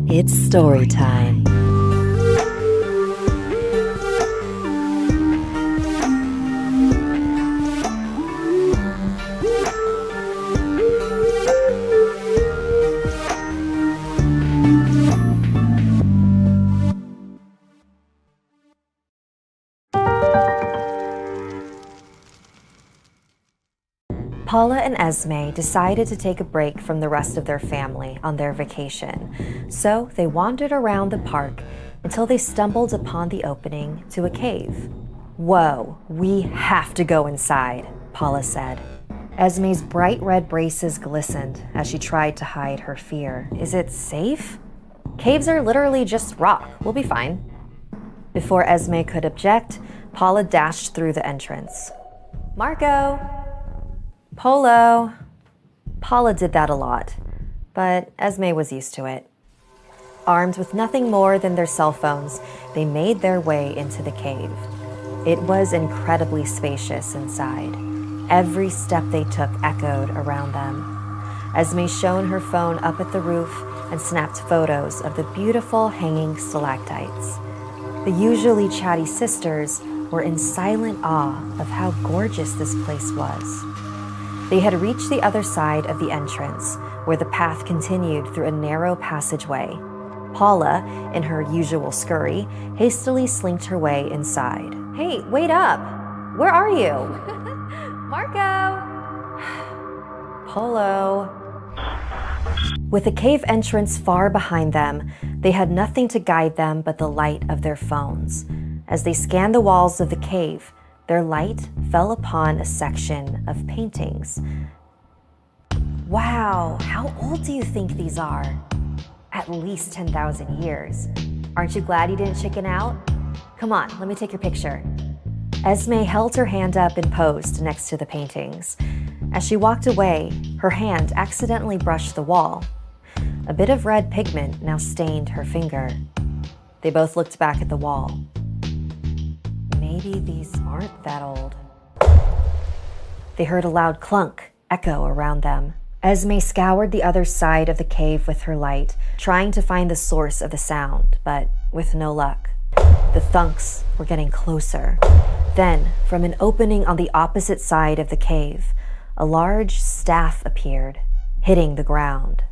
It's story time. Paula and Esme decided to take a break from the rest of their family on their vacation, so they wandered around the park until they stumbled upon the opening to a cave. "Whoa, we have to go inside," Paula said. Esme's bright red braces glistened as she tried to hide her fear. "Is it safe? Caves are literally just rock. We'll be fine." Before Esme could object, Paula dashed through the entrance. "Marco! Polo!" Paula did that a lot, but Esme was used to it. Armed with nothing more than their cell phones, they made their way into the cave. It was incredibly spacious inside. Every step they took echoed around them. Esme shone her phone up at the roof and snapped photos of the beautiful hanging stalactites. The usually chatty sisters were in silent awe of how gorgeous this place was. They had reached the other side of the entrance, where the path continued through a narrow passageway. Paula, in her usual scurry, hastily slinked her way inside. "Hey, wait up! Where are you?" "Marco!" "Polo." With the cave entrance far behind them, they had nothing to guide them but the light of their phones. As they scanned the walls of the cave, their light fell upon a section of paintings. "Wow, how old do you think these are?" "At least 10,000 years. Aren't you glad you didn't chicken out? Come on, let me take your picture." Esme held her hand up and posed next to the paintings. As she walked away, her hand accidentally brushed the wall. A bit of red pigment now stained her finger. They both looked back at the wall. Maybe these aren't that old. They heard a loud clunk echo around them. Esme scoured the other side of the cave with her light, trying to find the source of the sound, but with no luck. The thunks were getting closer. Then, from an opening on the opposite side of the cave, a large staff appeared, hitting the ground.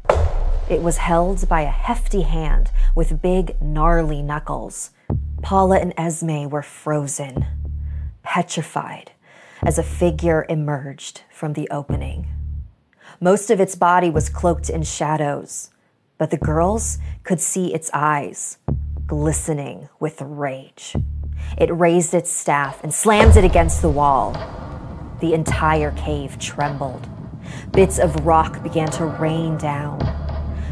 It was held by a hefty hand with big, gnarly knuckles. Paula and Esme were frozen, petrified, as a figure emerged from the opening. Most of its body was cloaked in shadows, but the girls could see its eyes, glistening with rage. It raised its staff and slammed it against the wall. The entire cave trembled. Bits of rock began to rain down.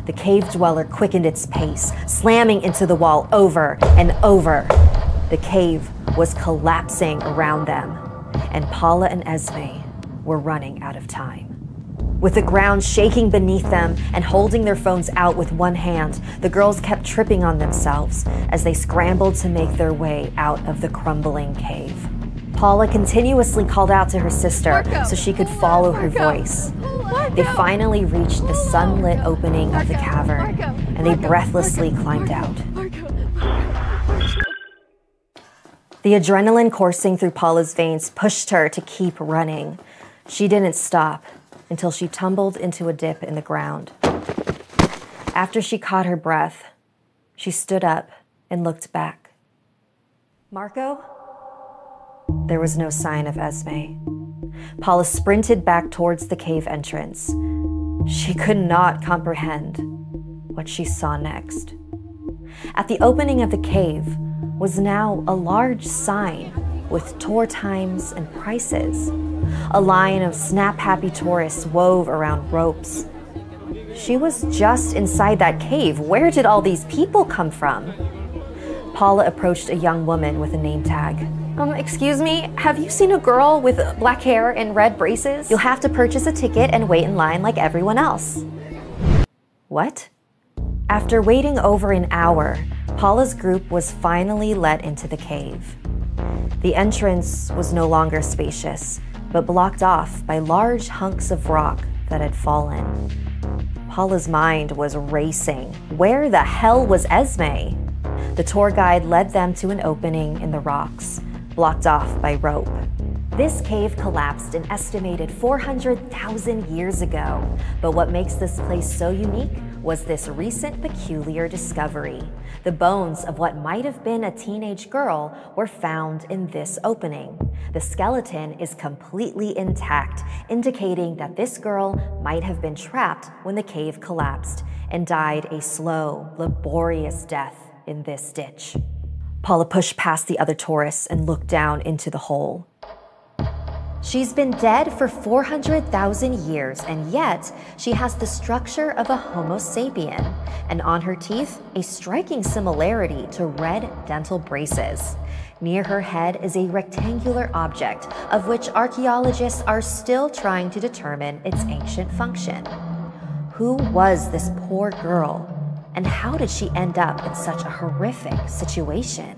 The cave dweller quickened its pace, slamming into the wall over and over. The cave was collapsing around them, and Paula and Esme were running out of time. With the ground shaking beneath them and holding their phones out with one hand, the girls kept tripping on themselves as they scrambled to make their way out of the crumbling cave. Paula continuously called out to her sister so she could follow her voice. They finally reached the sunlit opening of the cavern, and they breathlessly climbed out. The adrenaline coursing through Paula's veins pushed her to keep running. She didn't stop until she tumbled into a dip in the ground. After she caught her breath, she stood up and looked back. "Marco?" There was no sign of Esme. Paula sprinted back towards the cave entrance. She could not comprehend what she saw next. At the opening of the cave was now a large sign with tour times and prices. A line of snap-happy tourists wove around ropes. She was just inside that cave. Where did all these people come from? Paula approached a young woman with a name tag. Excuse me, have you seen a girl with black hair and red braces? You'll have to purchase a ticket and wait in line like everyone else." What? After waiting over an hour, Paula's group was finally let into the cave. The entrance was no longer spacious, but blocked off by large hunks of rock that had fallen. Paula's mind was racing. Where the hell was Esme? The tour guide led them to an opening in the rocks, blocked off by rope. This cave collapsed an estimated 400,000 years ago, but what makes this place so unique was this recent peculiar discovery. The bones of what might have been a teenage girl were found in this opening. The skeleton is completely intact, indicating that this girl might have been trapped when the cave collapsed and died a slow, laborious death in this ditch. Paula pushed past the other tourists and looked down into the hole. She's been dead for 400,000 years, and yet she has the structure of a Homo sapien, and on her teeth, a striking similarity to red dental braces. Near her head is a rectangular object, of which archaeologists are still trying to determine its ancient function. Who was this poor girl, and how did she end up in such a horrific situation?